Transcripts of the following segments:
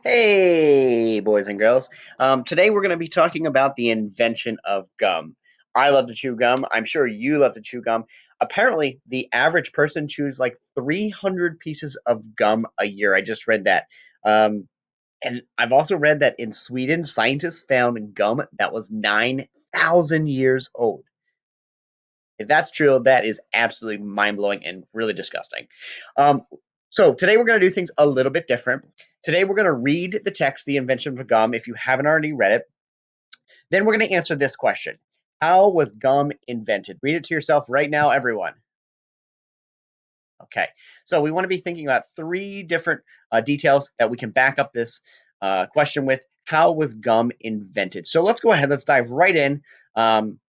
Hey, boys and girls. Today we're going to be talking about the invention of gum. I love to chew gum. I'm sure you love to chew gum. Apparently, the average person chews like 300 pieces of gum a year. I just read that. Um, and I've also read that in Sweden, scientists found gum that was 9,000 years old. If that's true, that is absolutely mind blowing and really disgusting. Um, so today we're going to do things a little bit different. Today we're going to read the text, The Invention of Gum, if you haven't already read it. Then we're going to answer this question: how was gum invented? Read it to yourself right now, everyone. Okay, so we want to be thinking about three different details that we can back up this question with. How was gum invented? So let's go ahead, let's dive right in. Um,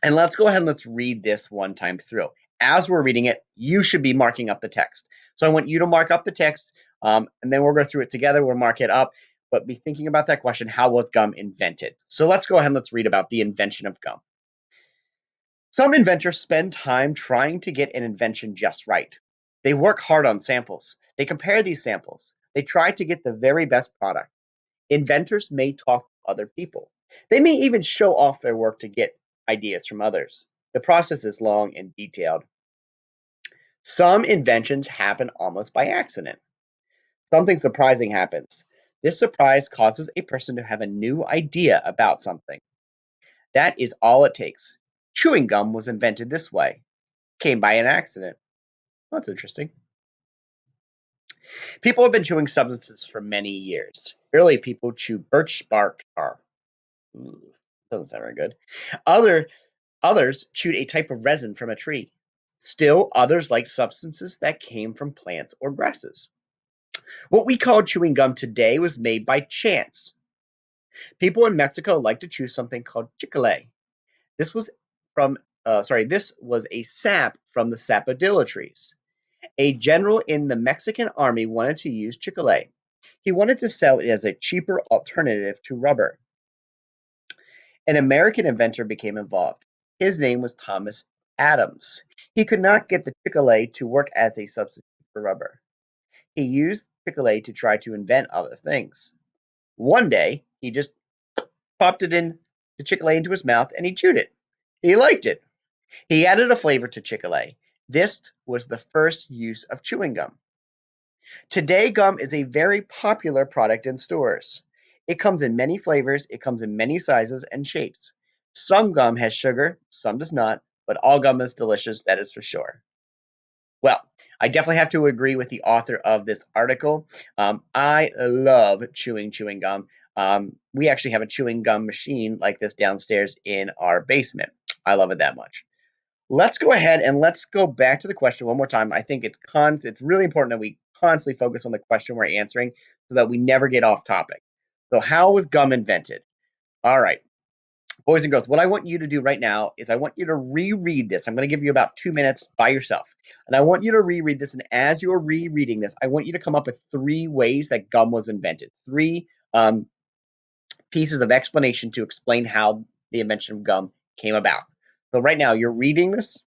And let's go ahead and let's read this one time through. As we're reading it, you should be marking up the text. So I want you to mark up the text, and then we'll go through it together. We'll mark it up, but be thinking about that question: how was gum invented? So let's go ahead and let's read about the invention of gum. Some inventors spend time trying to get an invention just right. They work hard on samples. They compare these samples. They try to get the very best product. Inventors may talk to other people. They may even show off their work to get ideas from others. The process is long and detailed. Some inventions happen almost by accident. Something surprising happens. This surprise causes a person to have a new idea about something. That is all it takes. Chewing gum was invented this way. Came by an accident. That's interesting. People have been chewing substances for many years. Early people chewed birch bark tar. Doesn't sound very good. Other Others chewed a type of resin from a tree. Still, others liked substances that came from plants or grasses. What we call chewing gum today was made by chance. People in Mexico like to chew something called chicle. This was this was a sap from the sapodilla trees. A general in the Mexican army wanted to use chicle. He wanted to sell it as a cheaper alternative to rubber. An American inventor became involved. His name was Thomas Adams. He could not get the chicle to work as a substitute for rubber. He used chicle to try to invent other things. One day, he just popped it in the chicle into his mouth and he chewed it. He liked it. He added a flavor to chicle. This was the first use of chewing gum. Today, gum is a very popular product in stores. It comes in many flavors, it comes in many sizes and shapes. Some gum has sugar, some does not, but all gum is delicious, that is for sure. Well, I definitely have to agree with the author of this article. I love chewing gum. We actually have a chewing gum machine like this downstairs in our basement. I love it that much. Let's go ahead and let's go back to the question one more time. I think it's really important that we constantly focus on the question we're answering so that we never get off topic. So how was gum invented? All right. Boys and girls, what I want you to do right now is I want you to reread this. I'm going to give you about 2 minutes by yourself. And I want you to reread this. And as you're rereading this, I want you to come up with three ways that gum was invented. Three pieces of explanation to explain how the invention of gum came about. So right now you're reading this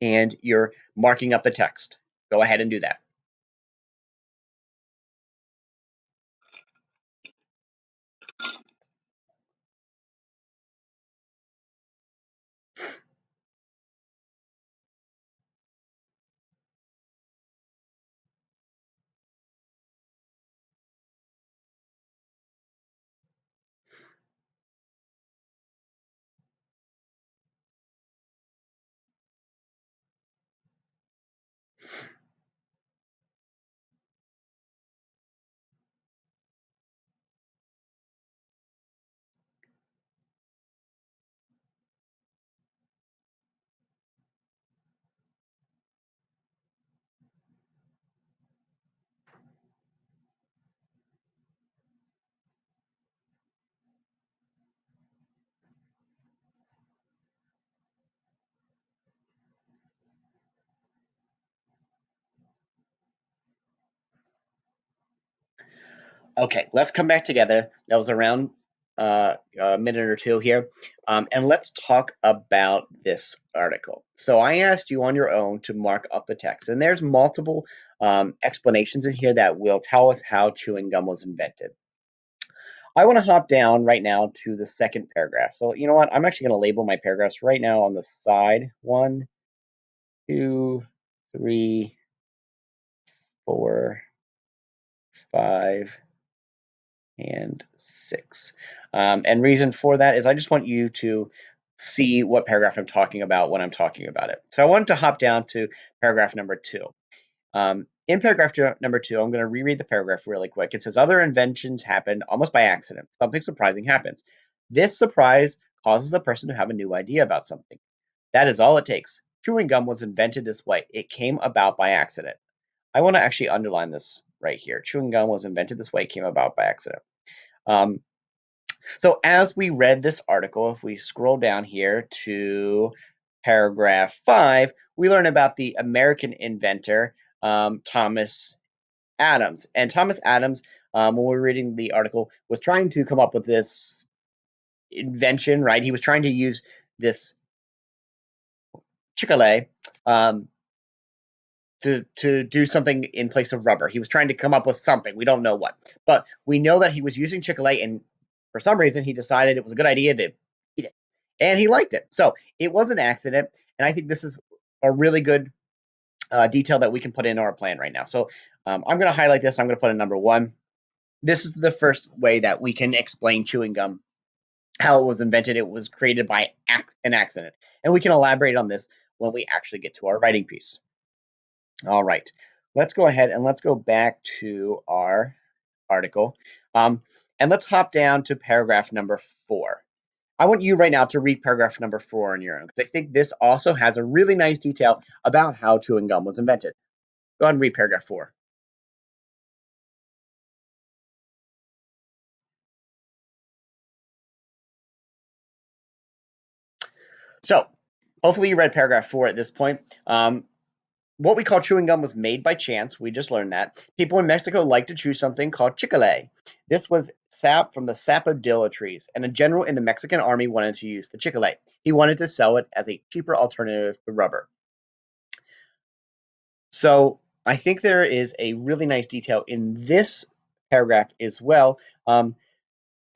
and you're marking up the text. Go ahead and do that. Okay, let's come back together. That was around a minute or two here. And let's talk about this article. So I asked you on your own to mark up the text, and there's multiple explanations in here that will tell us how chewing gum was invented. I want to hop down right now to the second paragraph. So you know what? I'm actually going to label my paragraphs right now on the side. 1, 2, 3, 4, 5, and 6. And reason for that is I just want you to see what paragraph I'm talking about when I'm talking about it. So I wanted to hop down to paragraph number 2. In paragraph number 2, I'm going to reread the paragraph really quick. It says, other inventions happened almost by accident. Something surprising happens. This surprise causes a person to have a new idea about something. That is all it takes. Chewing gum was invented this way. It came about by accident. I want to actually underline this right here. Chewing gum was invented this way. It came about by accident. Um, so as we read this article, if we scroll down here to paragraph 5, we learn about the American inventor, Thomas Adams. And Thomas Adams, when we were reading the article, was trying to come up with this invention, right? He was trying to use this Chick-fil-A to do something in place of rubber. He was trying to come up with something. We don't know what. But we know that he was using Chick-fil-A, and for some reason, he decided it was a good idea to eat it. And he liked it. So it was an accident. And I think this is a really good detail that we can put in our plan right now. So I'm going to highlight this. I'm going to put in number 1. This is the first way that we can explain chewing gum, how it was invented. It was created by an accident. And we can elaborate on this when we actually get to our writing piece. All right, let's go ahead and let's go back to our article. And let's hop down to paragraph number 4. I want you right now to read paragraph number 4 on your own, because I think this also has a really nice detail about how chewing gum was invented. Go ahead and read paragraph 4. So, hopefully you read paragraph 4 at this point. What we call chewing gum was made by chance. We just learned that. People in Mexico like to chew something called chicle. This was sap from the sapodilla trees, and a general in the Mexican army wanted to use the chicle. He wanted to sell it as a cheaper alternative to rubber. So I think there is a really nice detail in this paragraph as well. And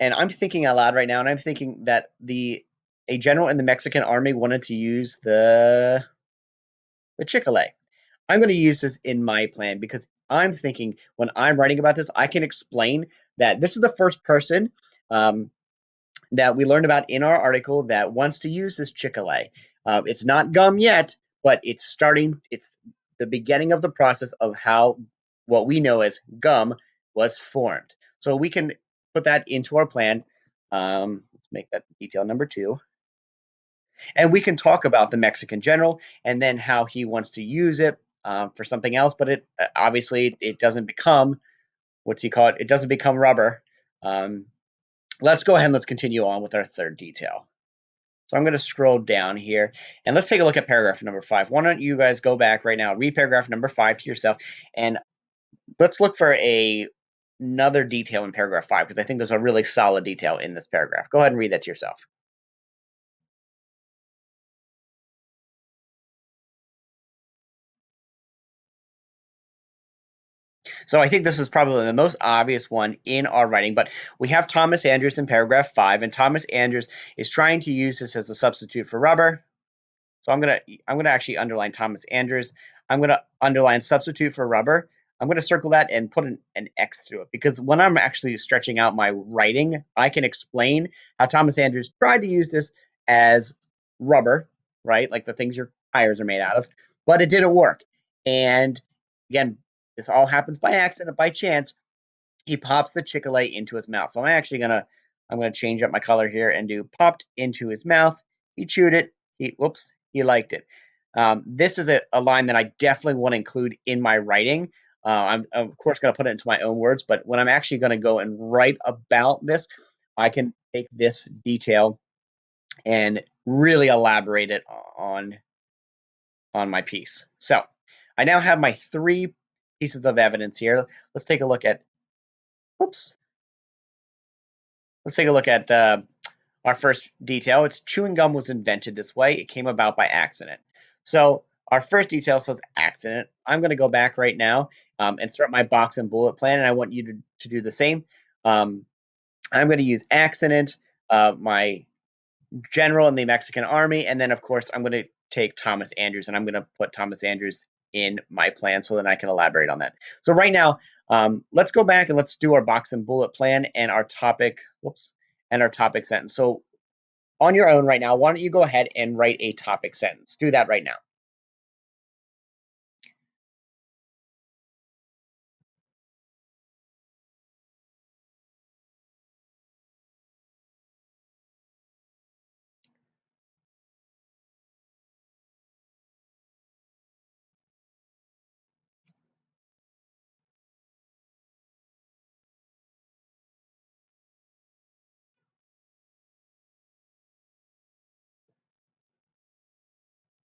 I'm thinking out loud right now, and I'm thinking that a general in the Mexican army wanted to use the chicle. I'm going to use this in my plan because I'm thinking when I'm writing about this, I can explain that this is the first person um, that we learned about in our article that wants to use this Chick-fil-A. It's not gum yet, but it's starting. It's the beginning of the process of how what we know as gum was formed. So we can put that into our plan. Let's make that detail number 2. And we can talk about the Mexican general and then how he wants to use it for something else. But it obviously it doesn't become what's he called? It doesn't become rubber. Um, let's go ahead and let's continue on with our third detail. So I'm going to scroll down here and let's take a look at paragraph number 5. Why don't you guys go back right now, read paragraph number 5 to yourself, and let's look for another detail in paragraph 5 because I think there's a really solid detail in this paragraph. Go ahead and read that to yourself. So I think this is probably the most obvious one in our writing, but we have Thomas Andrews in paragraph 5, and Thomas Andrews is trying to use this as a substitute for rubber. So I'm gonna actually underline Thomas Andrews. I'm gonna underline substitute for rubber. I'm gonna circle that and put an X through it because when I'm actually stretching out my writing, I can explain how Thomas Andrews tried to use this as rubber, right? Like the things your tires are made out of, but it didn't work. And again, this all happens by accident, by chance. He pops the Chick-fil-A into his mouth. So I'm gonna change up my color here and do popped into his mouth. He chewed it. He liked it. This is a line that I definitely want to include in my writing. I'm of course going to put it into my own words, but when I'm actually going to go and write about this, I can take this detail and really elaborate it on my piece. So I now have my 3 pieces of evidence here. Let's take a look at. Oops. Let's take a look at our first detail. It's chewing gum was invented this way. It came about by accident. So Our first detail says accident. I'm going to go back right now and start my box and bullet plan, and I want you to do the same. Um, I'm going to use accident, my general in the Mexican army, and then of course I'm going to take Thomas Andrews, and I'm going to put Thomas Andrews in my plan so that I can elaborate on that. So right now, let's go back and let's do our box and bullet plan and our topic. Whoops, and our topic sentence. So on your own right now, why don't you go ahead and write a topic sentence? Do that right now.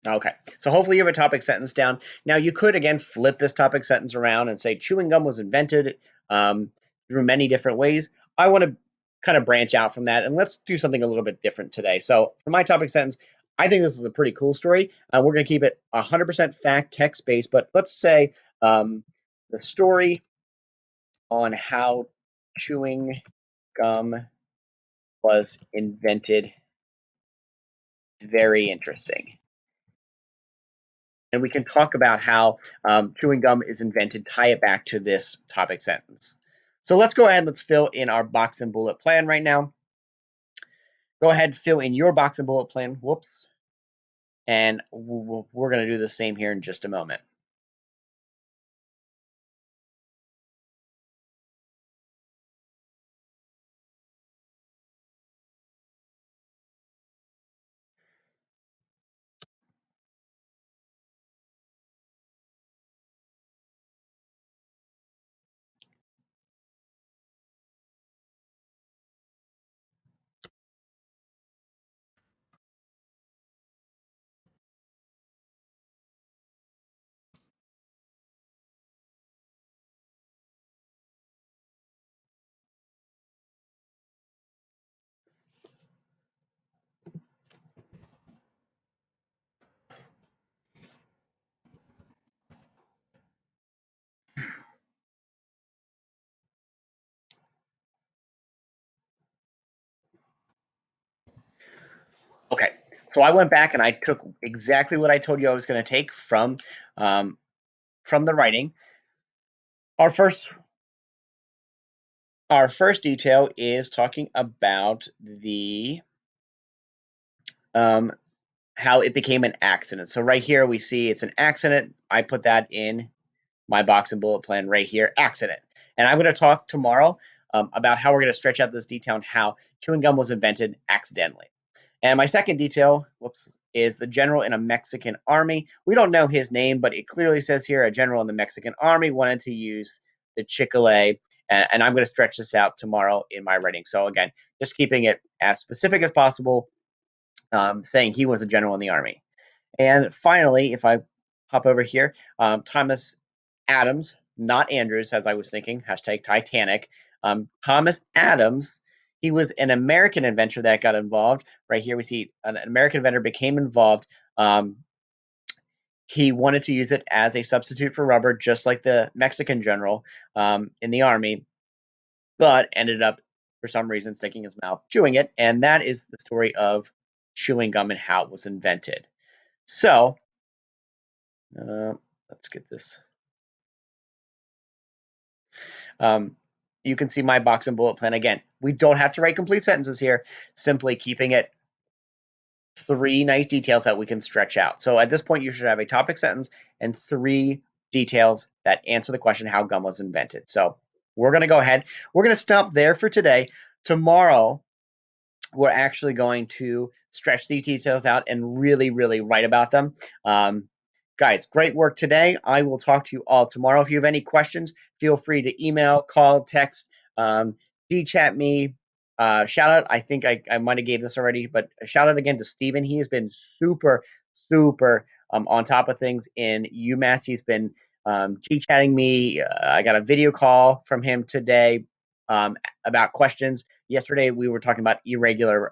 Okay, so hopefully you have a topic sentence down. Now you could again flip this topic sentence around and say chewing gum was invented through many different ways. I want to kind of branch out from that and let's do something a little bit different today. So for my topic sentence, I think this is a pretty cool story. We're going to keep it 100% fact text based, but let's say the story on how chewing gum was invented is very interesting. And we can talk about how chewing gum is invented, tie it back to this topic sentence. So let's go ahead, let's fill in our box and bullet plan right now. Go ahead, fill in your box and bullet plan. Whoops. And we're going to do the same here in just a moment. Okay, so I went back and I took exactly what I told you I was going to take from the writing. Our first our first detail is talking about the um, how it became an accident. So right here we see it's an accident. I put that in my box and bullet plan right here, accident. And I'm going to talk tomorrow about how we're going to stretch out this detail and how chewing gum was invented accidentally. And my second detail, whoops, is the general in a Mexican army. We don't know his name, but it clearly says here a general in the Mexican army wanted to use the Chick-fil-A, and I'm going to stretch this out tomorrow in my writing. So again, just keeping it as specific as possible, saying he was a general in the army. And finally, if I hop over here, Thomas Adams, not Andrews, as I was thinking, hashtag Titanic. Thomas Adams, he was an American inventor that got involved. Right here, we see an American inventor became involved. He wanted to use it as a substitute for rubber, just like the Mexican general in the army, but ended up, for some reason, sticking his mouth, chewing it. And that is the story of chewing gum and how it was invented. So, uh, let's get this. Um, you can see my box and bullet plan again. We don't have to write complete sentences here, simply keeping it three nice details that we can stretch out. So at this point, you should have a topic sentence and three details that answer the question how gum was invented. So we're going to go ahead. We're going to stop there for today. Tomorrow, we're actually going to stretch these details out and really, really write about them. Guys, great work today. I will talk to you all tomorrow. If you have any questions, feel free to email, call, text, chat me. Shout out, I think I might have gave this already, but shout out again to Steven. He has been super, super on top of things in UMass. He's been chatting me. I got a video call from him today about questions. Yesterday we were talking about irregular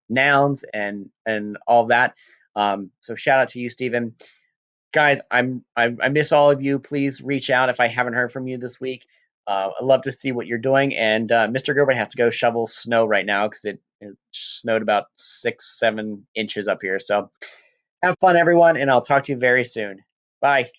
nouns and all that. So shout out to you, Stephen. guys, I miss all of you. Please reach out if I haven't heard from you this week. I'd love to see what you're doing. And Mr. Gerber has to go shovel snow right now because it snowed about 6, 7 inches up here. So have fun, everyone, and I'll talk to you very soon. Bye.